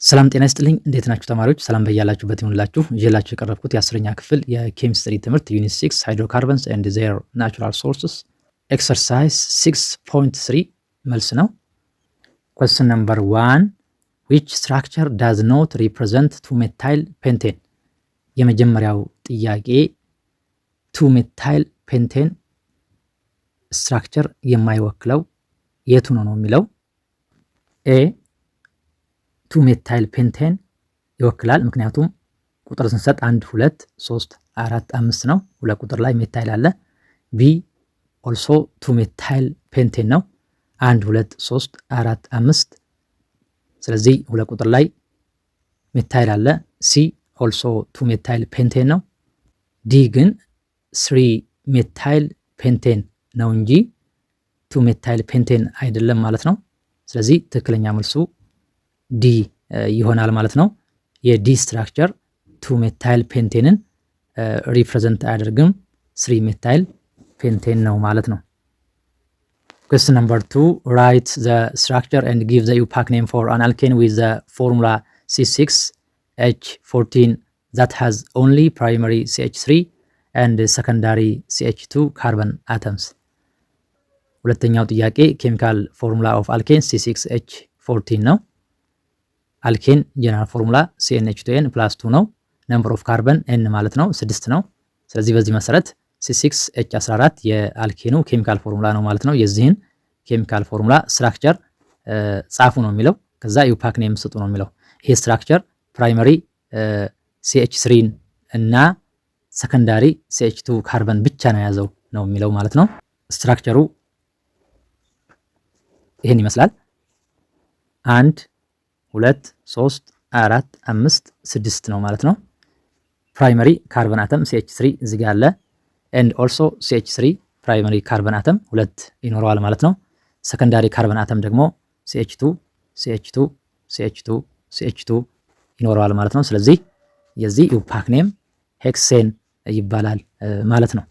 ሰላም ጤና ይስጥልኝ። እንዴት ናችሁ ተማሪዎች? ሰላም በያላችሁበት ይሁንላችሁ። ይዤላችሁ የቀረብኩት የ10ኛ ክፍል የኬሚስትሪ ትምህርት ዩኒት 6 ሃይድሮካርበንስ ኤንድ ዜር ናቹራል ሶርስስ ኤክሰርሳይዝ 6.3 መልስ ነው። question number 1 which structure does not represent 2-methyl pentane? የመጀመሪያው ጥያቄ 2-methyl pentane ስትራክቸር የማይወክለው የቱ ነው የሚለው ኤ 2-methyl pentane ይወክላል። ምክንያቱም ቁጥር ስንሰጥ 1 2 3 4 5 ነው። ሁለት ቁጥር ላይ ሜታይል አለ። ቢ also 2-methyl pentane ነው። 1 2 3 4 5 ስለዚህ ሁለት ቁጥር ላይ ሜታይል አለ። ሲ also 2-methyl pentane ነው። ዲ ግን 3-methyl pentane ነው እንጂ 2-methyl pentane አይደለም ማለት ነው። ስለዚህ ትክክለኛ መልሱ ዲ ይሆናል ማለት ነው። የዲ ስትራክቸር 2-methyl ፔንቴንን ሪፕሬዘንት አያደርግም፣ 3-methyl ፔንቴን ነው ማለት ነው። question number 2 write the structure and give the opaque name for an alkane with the formula C6H14 that has only primary CH3 and secondary CH2 carbon atoms። ሁለተኛው ጥያቄ ኬሚካል ፎርሙላ ኦፍ አልኬን C6H14 ነው። አልኬን ጀነራል ፎርሙላ CnH2n + 2 ነው። ነምበር ኦፍ ካርበን n ማለት ነው 6 ነው። ስለዚህ በዚህ መሰረት C6H14 የአልኬኑ ኬሚካል ፎርሙላ ነው ማለት ነው። የዚህን ኬሚካል ፎርሙላ ስትራክቸር ጻፉ ነው የሚለው። ከዛ ኦፓክ ኔም ስጡ ነው የሚለው። ይሄ ስትራክቸር ፕራይመሪ CH3 እና ሰከንዳሪ CH2 ካርበን ብቻ ነው የያዘው ነው የሚለው ማለት ነው። ስትራክቸሩ ይሄን ይመስላል። 1 2 3 4 5 6 ነው ማለት ነው። ፕራይመሪ ካርበን አተም CH3 እዚህ ጋር አለ and also CH3 ፕራይመሪ ካርበን አተም 2 ይኖረዋል ማለት ነው። ሰከንዳሪ ካርበን አተም ደግሞ CH2 CH2 CH2 CH2 ይኖረዋል ማለት ነው። ስለዚህ የዚህ ኦፓክ ኔም ሄክሴን ይባላል ማለት ነው።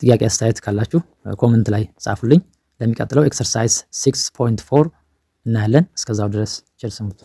ጥያቄ አስተያየት ካላችሁ ኮሜንት ላይ ጻፉልኝ። ለሚቀጥለው ኤክሰርሳይዝ 6.4 እናያለን። እስከዛው ድረስ ቸር ሰንብቱ።